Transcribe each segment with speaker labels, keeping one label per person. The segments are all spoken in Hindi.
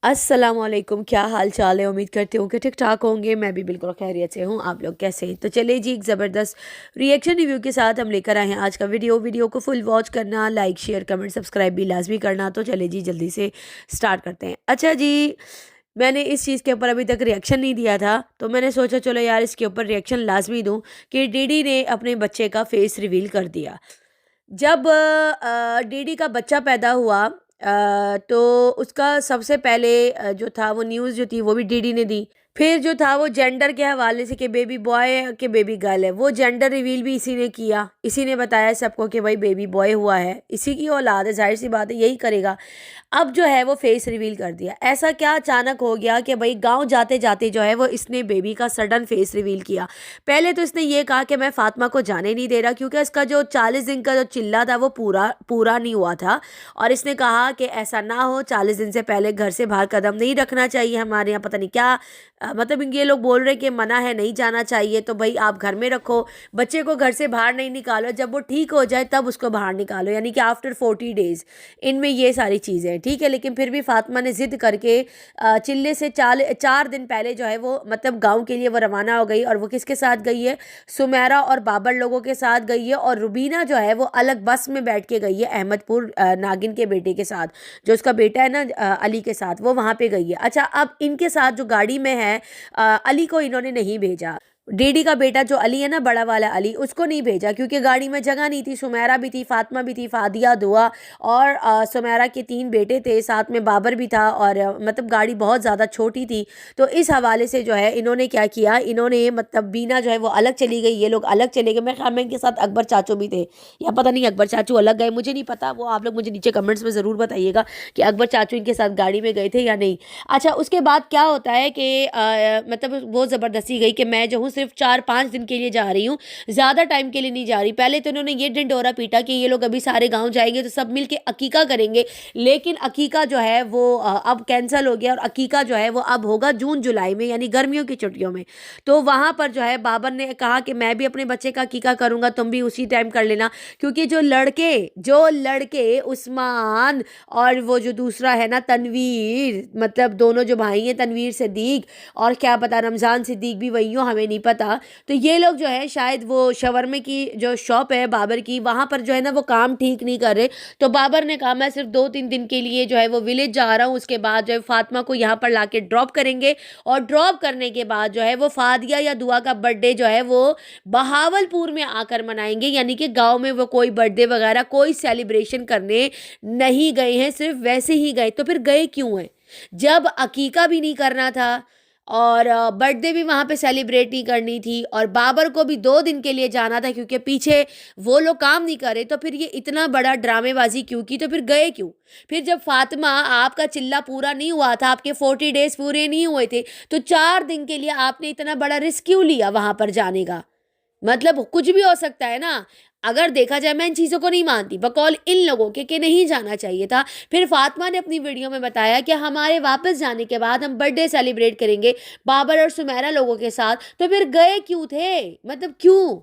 Speaker 1: अस्सलामुअलैकुम, क्या हाल चाल है। उम्मीद करती हूँ कि ठीक ठाक होंगे। मैं भी बिल्कुल खैरियत से हूँ। आप लोग कैसे हैं? तो चलिए जी, एक ज़बरदस्त रिएक्शन रिव्यू के साथ हम लेकर आए हैं आज का वीडियो को फुल वॉच करना, लाइक शेयर कमेंट सब्सक्राइब भी लाजमी करना। तो चले जी जल्दी से स्टार्ट करते हैं। अच्छा जी, मैंने इस चीज़ के ऊपर अभी तक रिएक्शन नहीं दिया था, तो मैंने सोचा चलो यार इसके ऊपर रिएक्शन लाजमी दूँ कि डीडी ने अपने बच्चे का फेस रिवील कर दिया। जब डीडी का बच्चा पैदा हुआ, तो उसका सबसे पहले जो था वो न्यूज़ जो थी वो भी डीडी ने दी। फिर जो था वो जेंडर के हवाले से कि बेबी बॉय है कि बेबी गर्ल है, वो जेंडर रिवील भी इसी ने किया। इसी ने बताया सबको कि भाई बेबी बॉय हुआ है, इसी की औलाद है, जाहिर सी बात है यही करेगा। अब जो है वो फेस रिवील कर दिया। ऐसा क्या अचानक हो गया कि भाई गांव जाते जाते जो है वो इसने बेबी का सडन फेस रिवील किया। पहले तो इसने ये कहा कि मैं फातिमा को जाने नहीं दे रहा, क्योंकि इसका जो 40 दिन का जो चिल्ला था वो पूरा पूरा नहीं हुआ था। और इसने कहा कि ऐसा ना हो, 40 दिन से पहले घर से बाहर कदम नहीं रखना चाहिए। हमारे यहाँ पता नहीं क्या मतलब ये लोग बोल रहे हैं कि मना है, नहीं जाना चाहिए, तो भाई आप घर में रखो, बच्चे को घर से बाहर नहीं निकालो, जब वो ठीक हो जाए तब उसको बाहर निकालो, यानी कि आफ्टर 40 डेज। इनमें ये सारी चीज़ें हैं, ठीक है। लेकिन फिर भी फातिमा ने जिद करके चिल्ले से 4 दिन पहले जो है वो मतलब गांव के लिए वो रवाना हो गई। और वो किसके साथ गई है? सुमेरा और बाबर लोगों के साथ गई है। और रुबीना जो है वो अलग बस में बैठ के गई है अहमदपुर नागिन के बेटे के साथ, जो उसका बेटा है ना अली के साथ, वो वहाँ पे गई है। अच्छा, अब इनके साथ जो गाड़ी में है अली को इन्होंने नहीं भेजा। डीडी का बेटा जो अली है ना, बड़ा वाला अली, उसको नहीं भेजा क्योंकि गाड़ी में जगह नहीं थी। सुमेरा भी थी, फातिमा भी थी, फादिया, दुआ और सुमेरा के 3 बेटे थे, साथ में बाबर भी था। और मतलब गाड़ी बहुत ज़्यादा छोटी थी। तो इस हवाले से जो है इन्होंने क्या किया, इन्होंने मतलब बीना जो है वो अलग चली गई, ये लोग अलग चले गए। मेरे ख्याल में इनके साथ अकबर चाचू भी थे, या पता नहीं अकबर चाचू अलग गए, मुझे नहीं पता। वो आप लोग मुझे नीचे कमेंट्स में ज़रूर बताइएगा कि अकबर चाचू इनके साथ गाड़ी में गए थे या नहीं। अच्छा, उसके बाद क्या होता है कि मतलब वो ज़बरदस्ती गई कि मैं जो हूँ सिर्फ 4-5 दिन के लिए जा रही हूँ, ज़्यादा टाइम के लिए नहीं जा रही। पहले तो उन्होंने ये ढिंढोरा पीटा कि ये लोग अभी सारे गांव जाएंगे तो सब मिल के अकीका करेंगे, लेकिन अकीका जो है वो अब कैंसिल हो गया। और अकीका जो है वो अब होगा जून जुलाई में, यानी गर्मियों की छुट्टियों में। तो वहाँ पर जो है बाबर ने कहा कि मैं भी अपने बच्चे का अकीका करूँगा, तुम भी उसी टाइम कर लेना। क्योंकि जो लड़के उस्मान और वो जो दूसरा है ना तनवीर, मतलब दोनों जो भाई हैं तनवीर सिद्दीक, और क्या पता रमज़ान सिद्दीक भी वही हो, हमें नहीं पता। तो ये लोग जो है शायद वो शवरमे की जो शॉप है बाबर की, वहाँ पर जो है ना वो काम ठीक नहीं कर रहे। तो बाबर ने कहा मैं सिर्फ 2-3 दिन के लिए जो है वो विलेज जा रहा हूँ, उसके बाद जो है फातिमा को यहाँ पर लाके ड्रॉप करेंगे। और ड्रॉप करने के बाद जो है वो फादिया या दुआ का बर्थडे जो है वो बहावलपुर में आकर मनाएंगे, यानी कि गाँव में वो कोई बर्थडे वगैरह कोई सेलिब्रेशन करने नहीं गए हैं, सिर्फ वैसे ही गए। तो फिर गए क्यों हैं जब अकीका भी नहीं करना था और बर्थडे भी वहाँ पे सेलिब्रेट नहीं करनी थी, और बाबर को भी 2 दिन के लिए जाना था क्योंकि पीछे वो लोग काम नहीं करे। तो फिर ये इतना बड़ा ड्रामेबाजी क्यों की? तो फिर गए क्यों? फिर जब फातिमा आपका चिल्ला पूरा नहीं हुआ था, आपके 40 डेज पूरे नहीं हुए थे, तो 4 दिन के लिए आपने इतना बड़ा रिस्क क्यों लिया वहाँ पर जाने का? मतलब कुछ भी हो सकता है ना। अगर देखा जाए, मैं इन चीज़ों को नहीं मानती, बकौल इन लोगों के नहीं जाना चाहिए था। फिर फातिमा ने अपनी वीडियो में बताया कि हमारे वापस जाने के बाद हम बर्थडे सेलिब्रेट करेंगे बाबर और सुमेरा लोगों के साथ। तो फिर गए क्यों थे? मतलब क्यों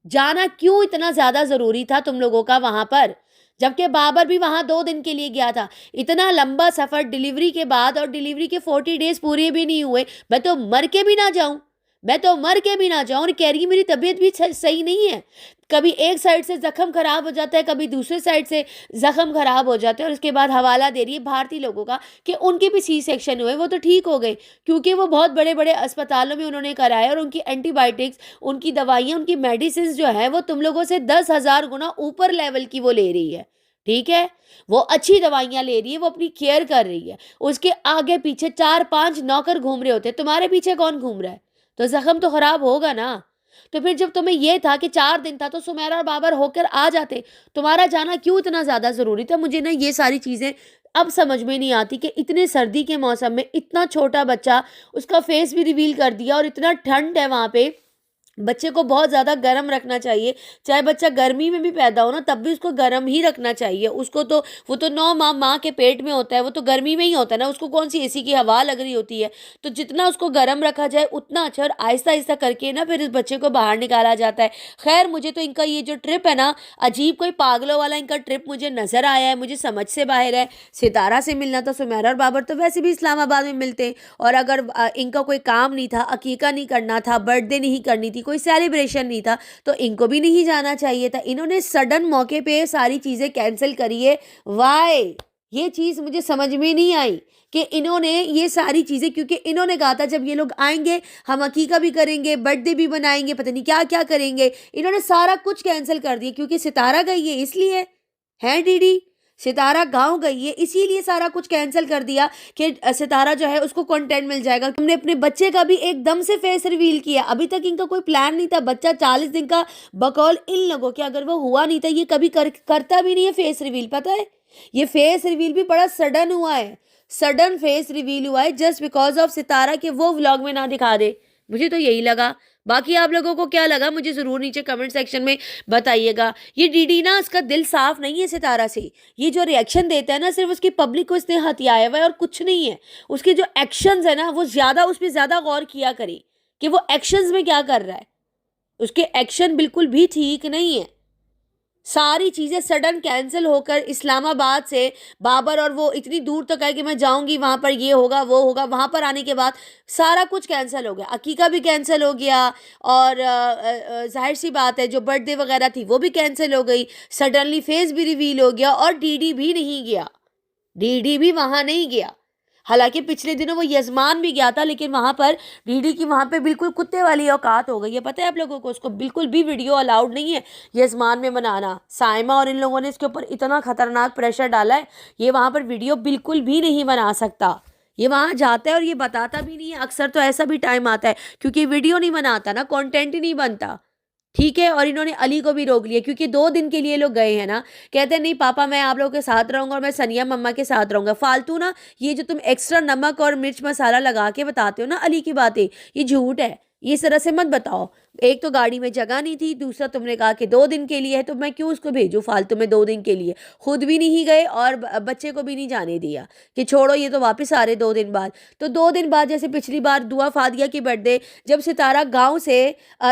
Speaker 1: जाना, क्यों इतना ज़्यादा ज़रूरी था तुम लोगों का वहाँ पर? जबकि बाबर भी वहाँ 2 दिन के लिए गया था। इतना लंबा सफ़र डिलीवरी के बाद, और डिलीवरी के 40 डेज पूरे भी नहीं हुए। मैं तो मर के भी ना जाऊँ, मैं तो मर के भी ना जाऊँ। और कह रही है मेरी तबीयत भी सही नहीं है। कभी एक साइड से ज़ख्म ख़राब हो जाता है, कभी दूसरे साइड से ज़ख्म ख़राब हो जाते हैं। और उसके बाद हवाला दे रही है भारतीय लोगों का कि उनके भी सी सेक्शन हुए, वो तो ठीक हो गए क्योंकि वो बहुत बड़े बड़े अस्पतालों में उन्होंने कराया। और उनकी एंटीबायोटिक्स, उनकी दवाइयाँ, उनकी मेडिसिन जो है वो तुम लोगों से 10,000 गुना ऊपर लेवल की वो ले रही है, ठीक है। वो अच्छी दवाइयाँ ले रही है, वो अपनी केयर कर रही है। उसके आगे पीछे 4-5 नौकर घूम रहे होते हैं, तुम्हारे पीछे कौन घूम रहा है? तो जख्म तो खराब होगा ना। तो फिर जब तुम्हें यह था कि 4 दिन था तो सुमेरा और बाबर होकर आ जाते, तुम्हारा जाना क्यों इतना ज़्यादा ज़रूरी था? मुझे ना ये सारी चीज़ें अब समझ में नहीं आती कि इतने सर्दी के मौसम में इतना छोटा बच्चा, उसका फेस भी रिवील कर दिया, और इतना ठंड है वहाँ पे, बच्चे को बहुत ज़्यादा गर्म रखना चाहिए। चाहे बच्चा गर्मी में भी पैदा हो ना, तब भी उसको गर्म ही रखना चाहिए। उसको तो वो तो 9 माह माँ के पेट में होता है, वो तो गर्मी में ही होता है ना, उसको कौन सी एसी की हवा लग रही होती है। तो जितना उसको गर्म रखा जाए उतना अच्छा, और आहिस्ता-आहिस्ता करके ना फिर इस बच्चे को बाहर निकाला जाता है। ख़ैर मुझे तो इनका ये जो ट्रिप है ना, अजीब कोई पागलों वाला इनका ट्रिप मुझे नज़र आया है, मुझे समझ से बाहर है। सितारा से मिलना था, सुमेरा और बाबर तो वैसे भी इस्लामाबाद में मिलते हैं, और अगर इनका कोई काम नहीं था, अकीका नहीं करना था, बर्थडे नहीं करनी थी, कोई सेलिब्रेशन नहीं था, तो इनको भी नहीं जाना चाहिए था। इन्होंने सडन मौके पे सारी चीज़ें कैंसिल करी है। व्हाई? ये चीज़ मुझे समझ में नहीं आई कि इन्होंने ये सारी चीज़ें, क्योंकि इन्होंने कहा था जब ये लोग आएंगे हम अकीका भी करेंगे, बर्थडे भी बनाएंगे, पता नहीं क्या क्या करेंगे। इन्होंने सारा कुछ कैंसिल कर दिया क्योंकि सितारा गई है इसलिए। है डीडी, सितारा गाँव गई है इसीलिए सारा कुछ कैंसिल कर दिया कि सितारा जो है उसको कंटेंट मिल जाएगा। हमने अपने बच्चे का भी एकदम से फेस रिवील किया, अभी तक इनका कोई प्लान नहीं था। बच्चा 40 दिन का बकौल इन लोगों के, अगर वो हुआ नहीं था ये कभी करता भी नहीं है फेस रिवील, पता है। ये फेस रिवील भी बड़ा सडन हुआ है, सडन फेस रिवील हुआ है जस्ट बिकॉज ऑफ सितारा के वो व्लॉग में ना दिखा दे। मुझे तो यही लगा, बाकी आप लोगों को क्या लगा मुझे ज़रूर नीचे कमेंट सेक्शन में बताइएगा। ये डीडी ना, उसका दिल साफ नहीं है सितारा से। ये जो रिएक्शन देता है ना, सिर्फ उसकी पब्लिक को इसने हथियाया हुआ है और कुछ नहीं है। उसके जो एक्शंस है ना, वो ज़्यादा उस पर ज़्यादा गौर किया करें कि वो एक्शंस में क्या कर रहा है। उसके एक्शन बिल्कुल भी ठीक नहीं है। सारी चीज़ें सडन कैंसिल होकर इस्लामाबाद से बाबर और वो इतनी दूर तक आए कि मैं जाऊंगी वहाँ पर, ये होगा वो होगा, वहाँ पर आने के बाद सारा कुछ कैंसिल हो गया। अकीका भी कैंसिल हो गया, और जाहिर सी बात है जो बर्थडे वगैरह थी वो भी कैंसिल हो गई। सडनली फेस भी रिवील हो गया, और डीडी भी नहीं गया, डीडी भी वहाँ नहीं गया। हालांकि पिछले दिनों वो यजमान भी गया था, लेकिन वहाँ पर डीडी की वहाँ पे बिल्कुल कुत्ते वाली औकात हो गई है, पता है आप लोगों को। उसको बिल्कुल भी वीडियो अलाउड नहीं है यजमान में बनाना। साइमा और इन लोगों ने इसके ऊपर इतना खतरनाक प्रेशर डाला है, ये वहाँ पर वीडियो बिल्कुल भी नहीं बना सकता। ये वहाँ जाता है और ये बताता भी नहीं है। अक्सर तो ऐसा भी टाइम आता है क्योंकि वीडियो नहीं बनाता ना, कंटेंट ही नहीं बनता, ठीक है। और इन्होंने अली को भी रोक लिया क्योंकि 2 दिन के लिए लोग गए हैं ना। कहते हैं नहीं पापा मैं आप लोगों के साथ रहूंगा और मैं सनिया मम्मा के साथ रहूंगा। फालतू ना, ये जो तुम एक्स्ट्रा नमक और मिर्च मसाला लगा के बताते हो ना अली की बातें, ये झूठ है। ये इस तरह से मत बताओ। एक तो गाड़ी में जगह नहीं थी, दूसरा तुमने कहा कि 2 दिन के लिए है, तो मैं क्यों उसको भेजूं फालतू में 2 दिन के लिए। खुद भी नहीं गए और बच्चे को भी नहीं जाने दिया कि छोड़ो ये तो वापस आ रहे 2 दिन बाद। तो 2 दिन बाद, जैसे पिछली बार दुआ फादिया की बर्थडे जब सितारा गांव से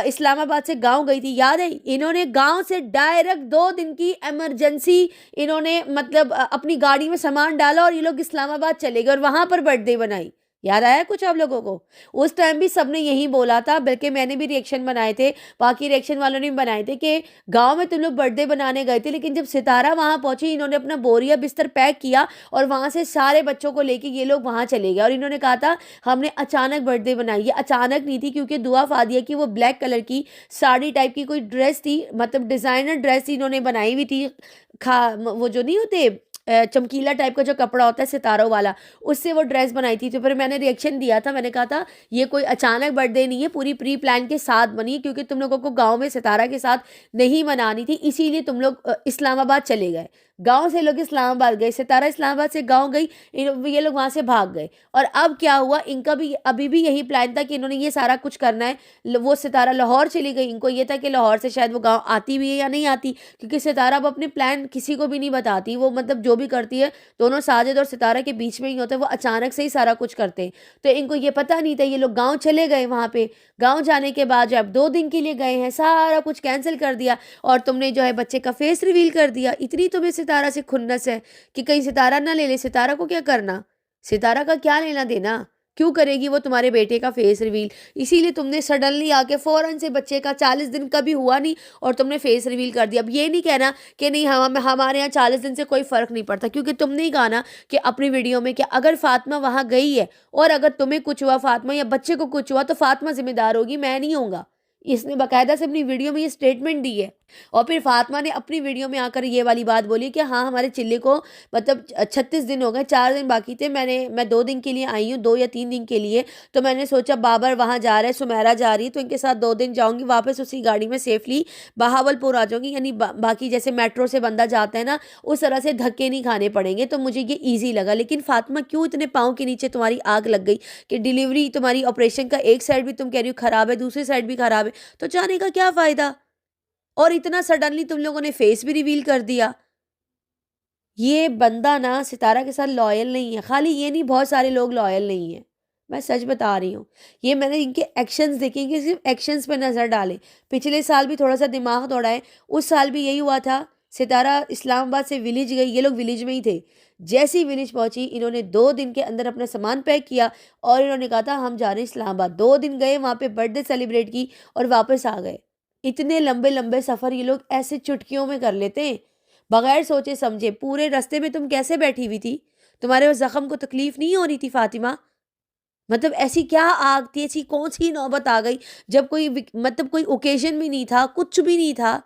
Speaker 1: इस्लामाबाद से गांव गई थी, याद है। इन्होंने गांव से डायरेक्ट 2 दिन की इमरजेंसी, इन्होंने मतलब अपनी गाड़ी में सामान डाला और ये लोग इस्लामाबाद चले गए और वहां पर बर्थडे बनाई। याद आया कुछ आप लोगों को? उस टाइम भी सबने यही बोला था, बल्कि मैंने भी रिएक्शन बनाए थे, बाकी रिएक्शन वालों ने भी बनाए थे कि गांव में तुम लोग बर्थडे बनाने गए थे, लेकिन जब सितारा वहां पहुंची इन्होंने अपना बोरिया बिस्तर पैक किया और वहां से सारे बच्चों को लेके ये लोग वहां चले गए। और इन्होंने कहा था हमने अचानक बर्थडे बनाई। ये अचानक नहीं थी, क्योंकि दुआ फादिया की वो ब्लैक कलर की साड़ी टाइप की कोई ड्रेस थी, मतलब डिज़ाइनर ड्रेस इन्होंने बनाई हुई थी। वो जो नहीं होते चमकीला टाइप का जो कपड़ा होता है सितारों वाला, उससे वो ड्रेस बनाई थी। तो फिर मैंने रिएक्शन दिया था, मैंने कहा था ये कोई अचानक बर्थडे नहीं है, पूरी प्री प्लान के साथ बनी है, क्योंकि तुम लोगों को गांव में सितारा के साथ नहीं मनानी थी, इसीलिए तुम लोग इस्लामाबाद चले गए। गांव से लोग इस्लामाबाद गए, सितारा इस्लामाबाद से गांव गई, ये लोग वहां से भाग गए। और अब क्या हुआ, इनका भी अभी भी यही प्लान था कि इन्होंने ये सारा कुछ करना है। वो सितारा लाहौर चली गई, इनको ये था कि लाहौर से शायद वो गांव आती भी है या नहीं आती, क्योंकि सितारा अब अपने प्लान किसी को भी नहीं बताती। वो मतलब जो भी करती है दोनों साजिद और सितारा के बीच में ही होता है, वो अचानक से ही सारा कुछ करते हैं। तो इनको ये पता नहीं था। ये लोग गाँव चले गए, वहाँ पे गाँव जाने के बाद जब 2 दिन के लिए गए हैं सारा कुछ कैंसिल कर दिया, और तुमने जो है बच्चे का फेस रिवील कर दिया। इतनी तुम्हें सितारा से खुन्नस है कि कहीं सितारा ना ले ले। सितारा को क्या करना, सितारा का क्या लेना देना, क्यों करेगी वो तुम्हारे बेटे का फेस रिवील। इसीलिए तुमने सडनली आके फौरन से बच्चे का 40 दिन का भी हुआ नहीं और तुमने फेस रिवील कर दिया। अब ये नहीं कहना कि नहीं हमारे यहाँ 40 दिन से कोई फ़र्क नहीं पड़ता, क्योंकि तुमने ही कहा ना कि अपनी वीडियो में कि अगर फातिमा वहाँ गई है और अगर तुम्हें कुछ हुआ फातिमा या बच्चे को कुछ हुआ तो फातिमा जिम्मेदार होगी, मैं नहीं होऊंगा। इसने बाकायदा से अपनी वीडियो में ये स्टेटमेंट दी है। और फिर फातिमा ने अपनी वीडियो में आकर ये वाली बात बोली कि हाँ हमारे चिल्ले को मतलब 36 दिन हो गए, 4 दिन बाकी थे, मैं 2 दिन के लिए आई हूँ, 2 या 3 दिन के लिए। तो मैंने सोचा बाबर वहाँ जा रहा है, सुमेरा जा रही है, तो इनके साथ 2 दिन जाऊँगी, वापस उसी गाड़ी में सेफली बहावलपुर आ जाऊँगी। यानी बाकी जैसे मेट्रो से बंदा जाता है ना, उस तरह से धक्के नहीं खाने पड़ेंगे। तो मुझे ये ईजी लगा। लेकिन फातिमा क्यों इतने पाँव के नीचे तुम्हारी आग लग गई कि डिलीवरी तुम्हारी ऑपरेशन का एक साइड भी तुम कह रही हो खराब है, दूसरी साइड भी खराब है, तो जाने का क्या फ़ायदा? और इतना सडनली तुम लोगों ने फेस भी रिवील कर दिया। ये बंदा ना सितारा के साथ लॉयल नहीं है। खाली ये नहीं, बहुत सारे लोग लॉयल नहीं हैं। मैं सच बता रही हूँ। ये मैंने इनके एक्शंस देखे, इनके सिर्फ़ एक्शंस पे नज़र डालें। पिछले साल भी थोड़ा-सा दिमाग दौड़ाएँ, उस साल भी यही हुआ था। सितारा इस्लामाबाद से विलेज गई, ये लोग विलेज में ही थे। जैसे ही विलेज पहुँची, इन्होंने 2 दिन के अंदर अपना सामान पैक किया और इन्होंने कहा था हम जा रहे हैं इस्लामाबाद। 2 दिन गए, वहाँ पे बर्थडे सेलिब्रेट की और वापस आ गए। इतने लंबे-लंबे सफ़र ये लोग ऐसे चुटकियों में कर लेते हैं, बगैर सोचे समझे। पूरे रास्ते में तुम कैसे बैठी हुई थी? तुम्हारे उस ज़ख्म को तकलीफ़ नहीं हो रही थी फ़ातिमा? मतलब ऐसी क्या आग थी, ऐसी कौन-सी नौबत आ गई जब कोई मतलब कोई ओकेज़न भी नहीं था, कुछ भी नहीं था।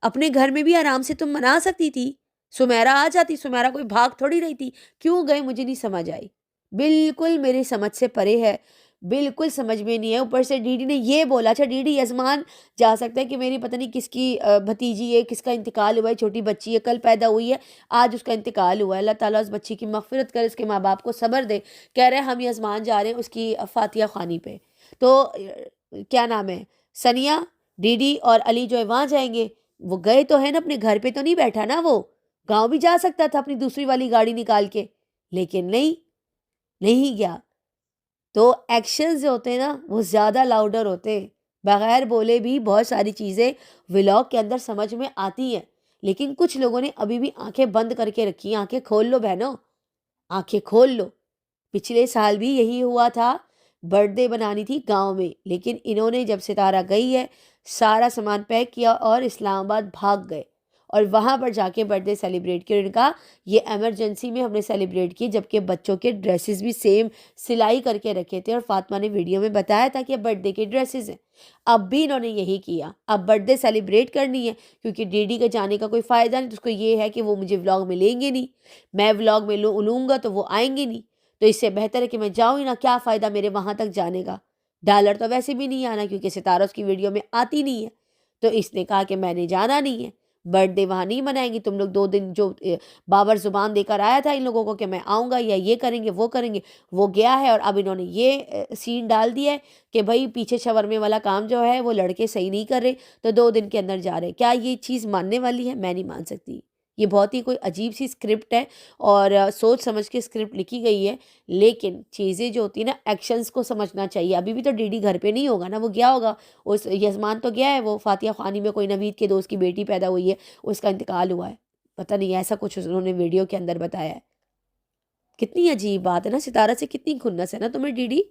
Speaker 1: अपने घर में भी आराम से तुम मना सकती थी। सुमेरा आ जाती, सुमेरा कोई भाग थोड़ी रही थी। क्यों गए मुझे नहीं समझ आई। बिल्कुल मेरी समझ से परे है। बिल्कुल समझ में नहीं है। ऊपर से डीडी ने ये बोला, अच्छा डीडी यज़मान जा सकता है कि मेरी पता नहीं किसकी भतीजी है, किसका इंतकाल हुआ है, छोटी बच्ची है, कल पैदा हुई है, आज उसका इंतकाल हुआ है। अल्लाह ताला उस बच्ची की मग़फ़िरत करे, उसके माँ-बाप को सब्र दे। कह रहे हैं हम यज़मान जा रहे हैं उसकी फ़ातिहा ख़्वानी पे। तो क्या नाम है, सनिया, डीडी और अली जो है वहाँ जाएँगे। वो गए तो हैं ना, अपने घर पे तो नहीं बैठा ना वो। गाँव भी जा सकता था अपनी दूसरी वाली गाड़ी निकाल के, लेकिन नहीं, नहीं गया। तो एक्शंस जो होते हैं ना, वो ज़्यादा लाउडर होते हैं। बगैर बोले भी बहुत सारी चीज़ें व्लॉग के अंदर समझ में आती हैं। लेकिन कुछ लोगों ने अभी भी आँखें बंद करके रखी हैं। आँखें खोल लो बहनों, आँखें खोल लो। पिछले साल भी यही हुआ था, बर्थडे बनानी थी गाँव में, लेकिन इन्होंने जब सितारा गई है, सारा सामान पैक किया और इस्लामाबाद भाग गए और वहाँ पर जाके बर्थडे सेलिब्रेट किया। उन्होंने कहा ये इमरजेंसी में हमने सेलिब्रेट किए, जबकि बच्चों के ड्रेसेस भी सेम सिलाई करके रखे थे और फातिमा ने वीडियो में बताया था कि ये बर्थडे के ड्रेसेस हैं। अब भी इन्होंने यही किया। अब बर्थडे सेलिब्रेट करनी है, क्योंकि डीडी के जाने का कोई फ़ायदा नहीं, तो उसको ये है कि वो मुझे व्लॉग में लेंगे नहीं, मैं व्लॉग में लूँगा तो वो आएंगे नहीं। तो इससे बेहतर है कि मैं जाऊँ ही ना, क्या फ़ायदा मेरे वहाँ तक जाने का। डॉलर तो वैसे भी नहीं आना, क्योंकि सितारा उसकी वीडियो में आती नहीं है। तो इसने कहा कि मैंने जाना नहीं है, बर्थडे वहाँ नहीं मनाएंगी तुम लोग। 2 दिन जो बाबर ज़ुबान देकर आया था इन लोगों को कि मैं आऊँगा या ये करेंगे वो करेंगे, वो गया है और अब इन्होंने ये सीन डाल दिया है कि भाई पीछे शवरमे वाला काम जो है वो लड़के सही नहीं कर रहे, तो 2 दिन के अंदर जा रहे। क्या ये चीज़ मानने वाली है? मैं नहीं मान सकती। ये बहुत ही कोई अजीब सी स्क्रिप्ट है और सोच समझ के स्क्रिप्ट लिखी गई है। लेकिन चीज़ें जो होती है ना, एक्शंस को समझना चाहिए। अभी भी तो डीडी घर पे नहीं होगा ना, वो गया होगा। उस यज़मान तो गया है, वो फ़ातिहा ख़्वानी में कोई नवीद के दोस्त की बेटी पैदा हुई है, उसका इंतकाल हुआ है। पता नहीं ऐसा कुछ उन्होंने वीडियो के अंदर बताया है। कितनी अजीब बात है ना, सितारा से कितनी खुन्नस है ना तुम्हें डीडी।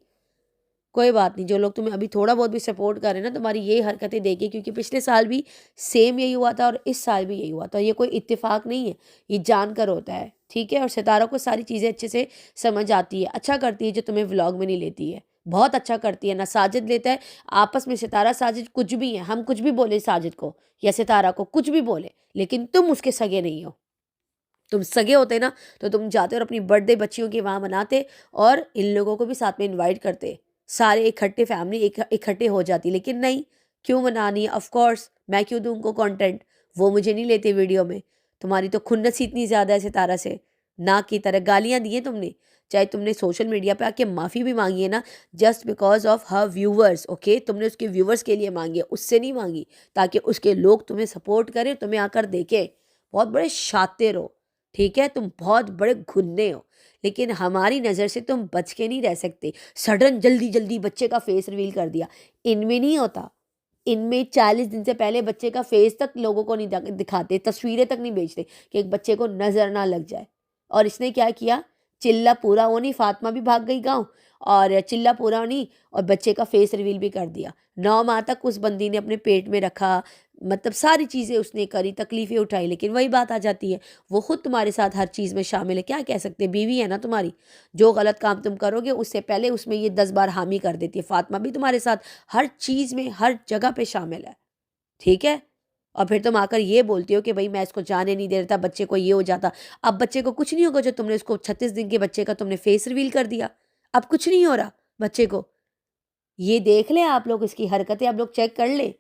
Speaker 1: कोई बात नहीं, जो लोग तुम्हें अभी थोड़ा बहुत भी सपोर्ट कर रहे हैं ना, तुम्हारी ये हरकतें देखिए, क्योंकि पिछले साल भी सेम यही हुआ था और इस साल भी यही हुआ था। ये कोई इत्तेफाक नहीं है, ये जानकर होता है, ठीक है। और सितारा को सारी चीज़ें अच्छे से समझ आती है। अच्छा करती है जो तुम्हें व्लॉग में नहीं लेती है, बहुत अच्छा करती है ना। साजिद लेता है आपस में, सितारा साजिद कुछ भी है, हम कुछ भी बोले साजिद को या सितारा को कुछ भी बोले, लेकिन तुम उसके सगे नहीं हो। तुम सगे होते ना तो तुम जाते और अपनी बर्थडे बच्चियों के वहाँ मनाते और इन लोगों को भी साथ में इनवाइट करते, सारे इकट्ठे फैमिली इकट्ठे हो जाती। लेकिन नहीं, क्यों मनानी है? ऑफ कोर्स मैं क्यों दूँ उनको कंटेंट, वो मुझे नहीं लेते वीडियो में। तुम्हारी तो खुन्नस ही इतनी ज़्यादा है सितारा से, नाक की तरह गालियाँ दी हैं तुमने। चाहे तुमने सोशल मीडिया पे आके माफ़ी भी मांगी है ना, just because of her viewers, okay, तुमने उसके व्यूवर्स के लिए मांगी है, उससे नहीं मांगी, ताकि उसके लोग तुम्हें सपोर्ट करें, तुम्हें आकर देखें। बहुत बड़े शातिर हो, ठीक है, तुम बहुत बड़े घुन्ने हो, लेकिन हमारी नज़र से तुम बच के नहीं रह सकते। सडन जल्दी जल्दी बच्चे का फेस रिवील कर दिया, इनमें नहीं होता। इनमें 40 दिन से पहले बच्चे का फेस तक लोगों को नहीं दिखाते, तस्वीरें तक नहीं भेजते कि एक बच्चे को नज़र ना लग जाए। और इसने क्या किया, चिल्ला पूरा होनी, फातिमा भी भाग गई गाँव और चिल्ला पूरा होनी और बच्चे का फेस रिवील भी कर दिया। 9 माह तक उस बंदी ने अपने पेट में रखा, मतलब सारी चीज़ें उसने करी, तकलीफ़ें उठाई, लेकिन वही बात आ जाती है, वो खुद तुम्हारे साथ हर चीज़ में शामिल है। क्या कह सकते हैं, बीवी है ना तुम्हारी, जो गलत काम तुम करोगे उससे पहले उसमें ये 10 बार हामी कर देती है। फातिमा भी तुम्हारे साथ हर चीज़ में हर जगह पे शामिल है, ठीक है। और फिर तुम आकर ये बोलती हो कि भाई मैं इसको जाने नहीं दे रहा था, बच्चे को ये हो जाता। अब बच्चे को कुछ नहीं होगा जो तुमने उसको 36 दिन के बच्चे का तुमने फेस रिवील कर दिया, अब कुछ नहीं हो रहा बच्चे को। ये देख लें आप लोग, इसकी हरकतें आप लोग चेक कर लें,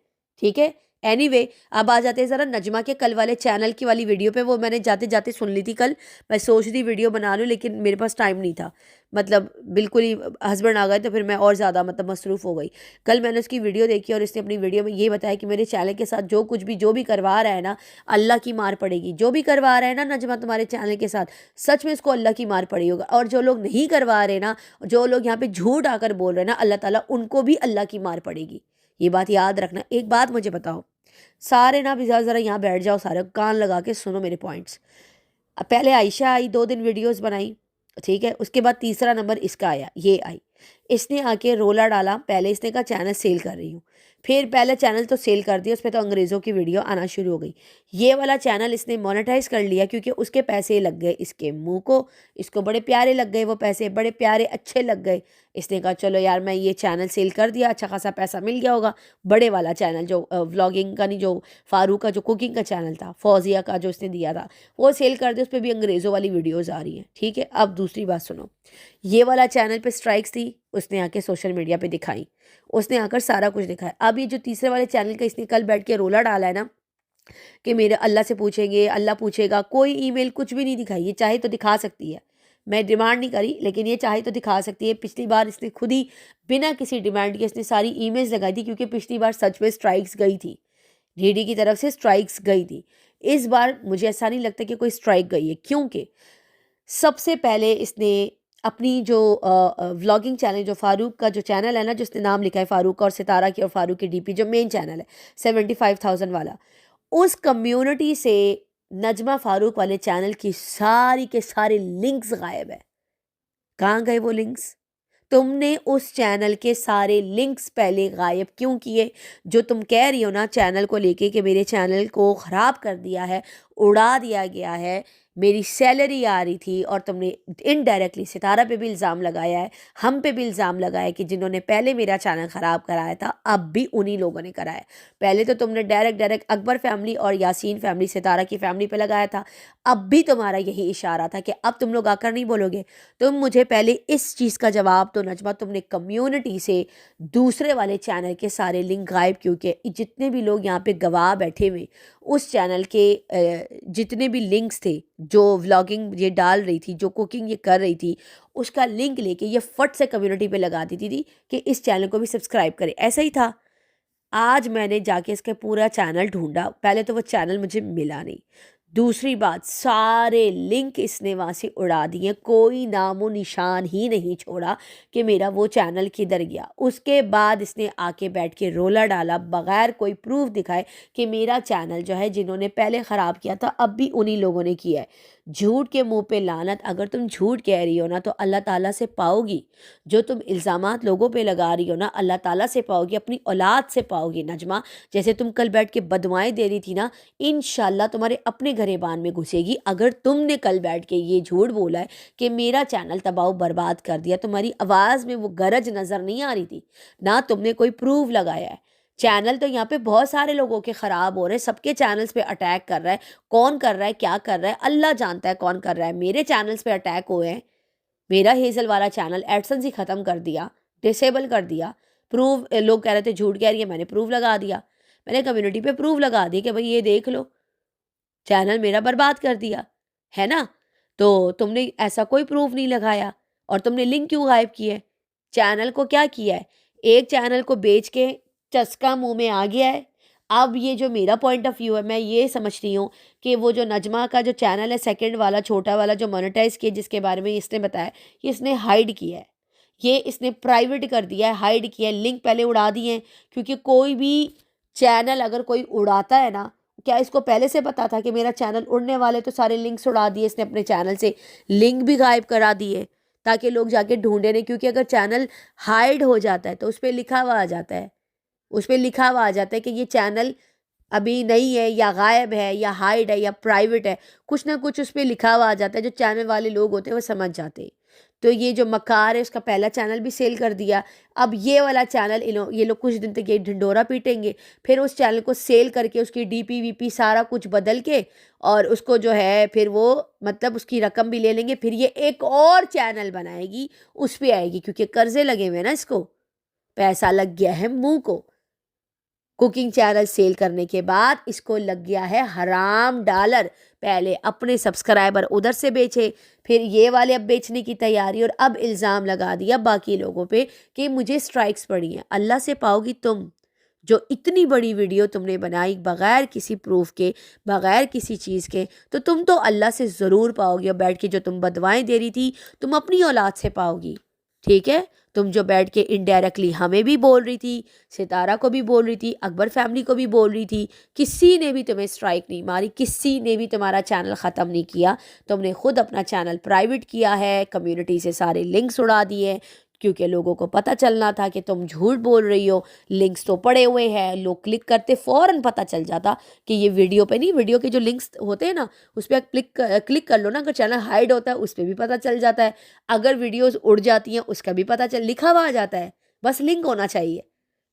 Speaker 1: ठीक है। एनीवे अब आ जाते हैं ज़रा नजमा के कल वाले चैनल की वाली वीडियो पे। वो मैंने जाते जाते सुन ली थी कल। मैं सोच रही वीडियो बना लूँ लेकिन मेरे पास टाइम नहीं था, मतलब बिल्कुल ही हस्बैंड आ गए तो फिर मैं और ज़्यादा मतलब मसरूफ़ हो गई। कल मैंने उसकी वीडियो देखी और इसने अपनी वीडियो में ये बताया कि मेरे चैनल के साथ जो भी करवा रहा है ना, अल्लाह की मार पड़ेगी। जो भी करवा रहा है ना नजमा तुम्हारे चैनल के साथ, सच में इसको अल्लाह की मार पड़ी होगा। और जो लोग नहीं करवा रहे ना, जो लोग यहाँ पे झूठ आकर बोल रहे हैं ना, अल्लाह ताला उनको भी अल्लाह की मार पड़ेगी। ये बात याद रखना। एक बात मुझे बताओ सारे ना, भी ज़रा यहाँ बैठ जाओ, सारे कान लगा के सुनो मेरे पॉइंट्स। अब पहले आयशा आई, 2 दिन वीडियोस बनाई, ठीक है। उसके बाद तीसरा नंबर इसका आया, ये आई। इसने आके रोला डाला। पहले इसने कहा चैनल सेल कर रही हूँ, फिर पहले चैनल तो सेल कर दिया, उस पर तो अंग्रेज़ों की वीडियो आना शुरू हो गई। ये वाला चैनल इसने मोनेटाइज कर लिया क्योंकि उसके पैसे लग गए इसके मुंह को। इसको बड़े प्यारे लग गए वो पैसे, बड़े प्यारे अच्छे लग गए। इसने कहा चलो यार मैं ये चैनल सेल कर दिया, अच्छा खासा पैसा मिल गया होगा। बड़े वाला चैनल जो व्लॉगिंग का नहीं, जो फारूक का जो कुकिंग का चैनल था, फौजिया का जो उसने दिया था, वो सेल कर दिया। उस पर भी अंग्रेज़ों वाली वीडियोज़ आ रही हैं, ठीक है। अब दूसरी बात सुनो, ये वाला चैनल पे स्ट्राइक्स थी, उसने आके सोशल मीडिया पे दिखाई, उसने आकर सारा कुछ दिखाया। अब ये जो तीसरे वाले चैनल का इसने कल बैठ के रोला डाला है ना कि मेरे अल्लाह से पूछेंगे, अल्लाह पूछेगा, कोई ईमेल कुछ भी नहीं दिखाई। ये चाहे तो दिखा सकती है, मैं डिमांड नहीं करी, लेकिन ये चाहे तो दिखा सकती है। पिछली बार इसने खुद ही बिना किसी डिमांड के इसने सारी ईमेल्स लगाई थी, क्योंकि पिछली बार सच में स्ट्राइक्स गई थी, डीडी की तरफ से स्ट्राइक्स गई थी। इस बार मुझे ऐसा नहीं लगता कि कोई स्ट्राइक गई है, क्योंकि सबसे पहले इसने अपनी जो व्लॉगिंग चैनल, जो फारूक का जो चैनल है ना, जिसने नाम लिखा है फारूक का और सितारा की और फारूक की डीपी, जो मेन चैनल है 75,000 वाला, उस कम्युनिटी से नजमा फारूक वाले चैनल की सारी के सारे लिंक्स गायब है। कहाँ गए वो लिंक्स? तुमने उस चैनल के सारे लिंक्स पहले गायब क्यों किए? जो तुम कह रही हो ना चैनल को लेके कि मेरे चैनल को ख़राब कर दिया है, उड़ा दिया गया है, मेरी सैलरी आ रही थी, और तुमने इनडायरेक्टली सितारा पे भी इल्ज़ाम लगाया है, हम पे भी इल्ज़ाम लगाया कि जिन्होंने पहले मेरा चैनल ख़राब कराया था अब भी उन्हीं लोगों ने कराया। पहले तो तुमने डायरेक्ट अकबर फैमिली और यासीन फैमिली, सितारा की फैमिली पे लगाया था। अब भी तुम्हारा यही इशारा था कि अब तुम लोग आकर नहीं बोलोगे। तुम मुझे पहले इस चीज़ का जवाब दो नजमा, तुमने कम्युनिटी से दूसरे वाले चैनल के सारे लिंक गायब क्यों किए? जितने भी लोग यहाँ पे गवाह बैठे हुए, उस चैनल के जितने भी लिंक्स थे, जो व्लॉगिंग ये डाल रही थी, जो कुकिंग ये कर रही थी, उसका लिंक लेके ये फट से कम्युनिटी पे लगा देती थी कि इस चैनल को भी सब्सक्राइब करें। ऐसा ही था। आज मैंने जाके इसका पूरा चैनल ढूंढा, पहले तो वो चैनल मुझे मिला नहीं। दूसरी बात, सारे लिंक इसने वहाँ से उड़ा दिए, कोई नामो निशान ही नहीं छोड़ा कि मेरा वो चैनल किधर गया। उसके बाद इसने आके बैठ के रोला डाला बगैर कोई प्रूफ दिखाए कि मेरा चैनल जो है, जिन्होंने पहले ख़राब किया था अब भी उन्हीं लोगों ने किया है। झूठ के मुंह पे लानत। अगर तुम झूठ कह रही हो ना तो अल्लाह ताला से पाओगी। जो तुम इल्ज़ामात लोगों पे लगा रही हो ना, अल्लाह ताला से पाओगी, अपनी औलाद से पाओगी नजमा। जैसे तुम कल बैठ के बदुआएं दे रही थी ना, इंशाल्लाह तुम्हारे अपने गरेबान में घुसेगी। अगर तुमने कल बैठ के ये झूठ बोला है कि मेरा चैनल तबाह बर्बाद कर दिया, तुम्हारी आवाज़ में वो गरज नज़र नहीं आ रही थी ना, तुमने कोई प्रूफ लगाया है। चैनल तो यहाँ पे बहुत सारे लोगों के ख़राब हो रहे हैं, सबके चैनल्स पे अटैक कर रहा है। कौन कर रहा है, क्या कर रहा है, अल्लाह जानता है कौन कर रहा है। मेरे चैनल्स पे अटैक हुए हैं। मेरा हेज़ल वाला चैनल एडसेंस ही ख़त्म कर दिया, डिसेबल कर दिया। प्रूफ लोग कह रहे थे झूठ कह रही है, मैंने प्रूफ लगा दिया। मैंने कम्युनिटी पे प्रूफ लगा दिया कि भाई ये देख लो, चैनल मेरा बर्बाद कर दिया है ना। तो तुमने ऐसा कोई प्रूफ नहीं लगाया, और तुमने लिंक क्यों गायब किए? चैनल को क्या किया है? एक चैनल को बेच के चस्का मुंह में आ गया है। अब ये जो मेरा पॉइंट ऑफ व्यू है, मैं ये समझती हूँ कि वो जो नजमा का जो चैनल है, सेकंड वाला छोटा वाला जो मोनेटाइज किया, जिसके बारे में इसने बताया, ये इसने हाइड किया है, ये इसने प्राइवेट कर दिया है, हाइड किया है। लिंक पहले उड़ा दिए हैं, क्योंकि कोई भी चैनल अगर कोई उड़ाता है ना, क्या इसको पहले से पता था कि मेरा चैनल उड़ने वाले? तो सारे लिंक्स उड़ा दिए इसने, अपने चैनल से लिंक भी गायब करा दिए ताकि लोग जाके ढूंढे नहीं। क्योंकि अगर चैनल हाइड हो जाता है तो उस पर लिखा हुआ आ जाता है, उस पर लिखा हुआ आ जाता है कि ये चैनल अभी नहीं है, या गायब है, या हाइड है, या प्राइवेट है, कुछ ना कुछ उस पर लिखा हुआ आ जाता है। जो चैनल वाले लोग होते हैं वो समझ जाते हैं। तो ये जो मकार है उसका पहला चैनल भी सेल कर दिया। अब ये वाला चैनल ये लोग कुछ दिन तक ये ढिंडोरा पीटेंगे, फिर उस चैनल को सेल करके उसकी डीपी वीपी सारा कुछ बदल के और उसको जो है फिर वो मतलब उसकी रकम भी ले लेंगे। फिर ये एक और चैनल बनाएगी, उस पर आएगी, क्योंकि कर्जे लगे हुए हैं ना, इसको पैसा लग गया है मुंह को। कुकिंग चैनल सेल करने के बाद इसको लग गया है हराम डॉलर। पहले अपने सब्सक्राइबर उधर से बेचे, फिर ये वाले अब बेचने की तैयारी, और अब इल्ज़ाम लगा दिया बाकी लोगों पे कि मुझे स्ट्राइक्स पड़ी हैं। अल्लाह से पाओगी तुम, जो इतनी बड़ी वीडियो तुमने बनाई बग़ैर किसी प्रूफ के, बग़ैर किसी चीज़ के, तो तुम तो अल्लाह से ज़रूर पाओगी। और बैठ के जो तुम बदवाएं दे रही थी, तुम अपनी औलाद से पाओगी। ठीक है, तुम जो बैठ के इनडायरेक्टली हमें भी बोल रही थी, सितारा को भी बोल रही थी, अकबर फैमिली को भी बोल रही थी, किसी ने भी तुम्हें स्ट्राइक नहीं मारी, किसी ने भी तुम्हारा चैनल ख़त्म नहीं किया। तुमने खुद अपना चैनल प्राइवेट किया है, कम्युनिटी से सारे लिंक्स उड़ा दिए, क्योंकि लोगों को पता चलना था कि तुम झूठ बोल रही हो। लिंक्स तो पड़े हुए हैं, लोग क्लिक करते फ़ौरन पता चल जाता कि ये वीडियो पे नहीं, वीडियो के जो लिंक्स होते हैं ना उस पर क्लिक कर लो ना, अगर चैनल हाइड होता है उस पर भी पता चल जाता है, अगर वीडियोस उड़ जाती हैं उसका भी पता चल, लिखा हुआ आ जाता है, बस लिंक होना चाहिए।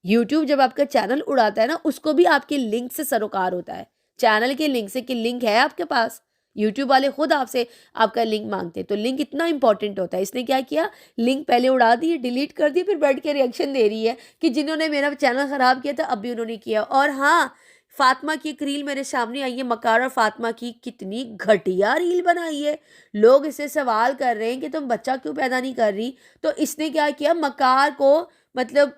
Speaker 1: यूट्यूब जब आपका चैनल उड़ाता है ना, उसको भी आपके लिंक से सरोकार होता है, चैनल के लिंक से, कि लिंक है आपके पास। यूट्यूब वाले खुद आपसे आपका लिंक मांगते हैं, तो लिंक इतना इंपॉर्टेंट होता है। इसने क्या किया, लिंक पहले उड़ा दी, डिलीट कर दी, फिर बैठ के रिएक्शन दे रही है कि जिन्होंने मेरा चैनल ख़राब किया था अब भी उन्होंने किया। और हाँ, फातिमा की एक रील मेरे सामने आई है, मकार और फातिमा की, कितनी घटिया रील बनाई है। लोग इससे सवाल कर रहे हैं कि तुम बच्चा क्यों पैदा नहीं कर रही, तो इसने क्या किया, मकार को मतलब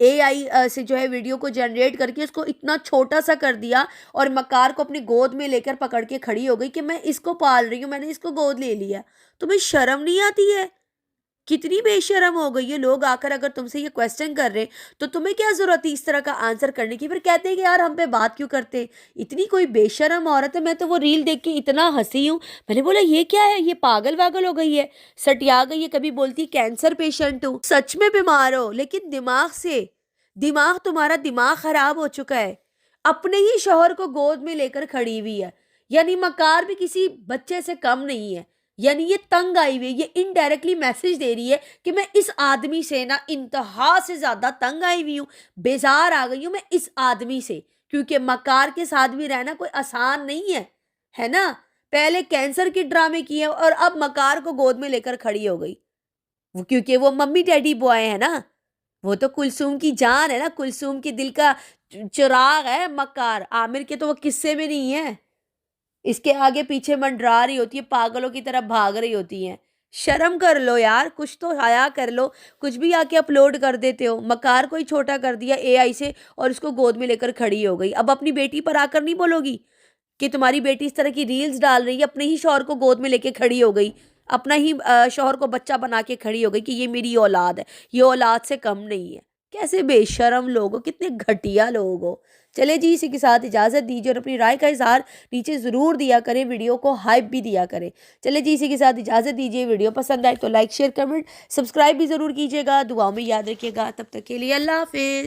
Speaker 1: AI से जो है वीडियो को जनरेट करके उसको इतना छोटा सा कर दिया, और मकार को अपनी गोद में लेकर पकड़ के खड़ी हो गई कि मैं इसको पाल रही हूँ, मैंने इसको गोद ले लिया। तुम्हें शर्म नहीं आती है? कितनी बेशर्म हो गई है। लोग आकर अगर तुमसे ये क्वेश्चन कर रहे हैं तो तुम्हें क्या जरूरत है इस तरह का आंसर करने की, फिर कहते हैं कि यार हम पे बात क्यों करते हैं, इतनी कोई बेशर्म औरत है। मैं तो वो रील देख के इतना हंसी हूँ, मैंने बोला ये क्या है, ये पागल वागल हो गई है, सटिया गई है। कभी बोलती कैंसर पेशेंट हूँ, सच में बीमार हो, लेकिन दिमाग से, दिमाग तुम्हारा दिमाग खराब हो चुका है। अपने ही शौहर को गोद में लेकर खड़ी हुई है, यानी मकार भी किसी बच्चे से कम नहीं है। यानी ये तंग आई हुई है, ये इनडायरेक्टली मैसेज दे रही है कि मैं इस आदमी से ना इंतहा से ज्यादा तंग आई हुई हूँ, बेजार आ गई हूँ मैं इस आदमी से, क्योंकि मकार के साथ भी रहना कोई आसान नहीं है ना। पहले कैंसर के ड्रामे किए और अब मकार को गोद में लेकर खड़ी हो गई, क्योंकि वो मम्मी डैडी बॉय है ना, वो तो कुलसूम की जान है ना, कुलसूम के दिल का चिराग है मकार। आमिर के तो वो किस्से में नहीं है, इसके आगे पीछे मंडरा रही होती है, पागलों की तरह भाग रही होती हैं। शर्म कर लो यार, कुछ तो हया कर लो, कुछ भी आके अपलोड कर देते हो। मकार को ही छोटा कर दिया AI से और उसको गोद में लेकर खड़ी हो गई। अब अपनी बेटी पर आकर नहीं बोलोगी कि तुम्हारी बेटी इस तरह की रील्स डाल रही है, अपने ही शौहर को गोद में लेके खड़ी हो गई, अपना ही शौहर को बच्चा बना के खड़ी हो गई कि ये मेरी औलाद है, ये औलाद से कम नहीं है। कैसे बेशरम लोग हो, कितने घटिया लोग हो। चले जी, इसी के साथ इजाज़त दीजिए और अपनी राय का इजहार नीचे ज़रूर दिया करें, वीडियो को हाइप भी दिया करें। चले जी, इसी के साथ इजाज़त दीजिए। वीडियो पसंद आए तो लाइक शेयर कमेंट सब्सक्राइब भी ज़रूर कीजिएगा। दुआओं में याद रखिएगा। तब तक के लिए अल्लाह हाफिज़।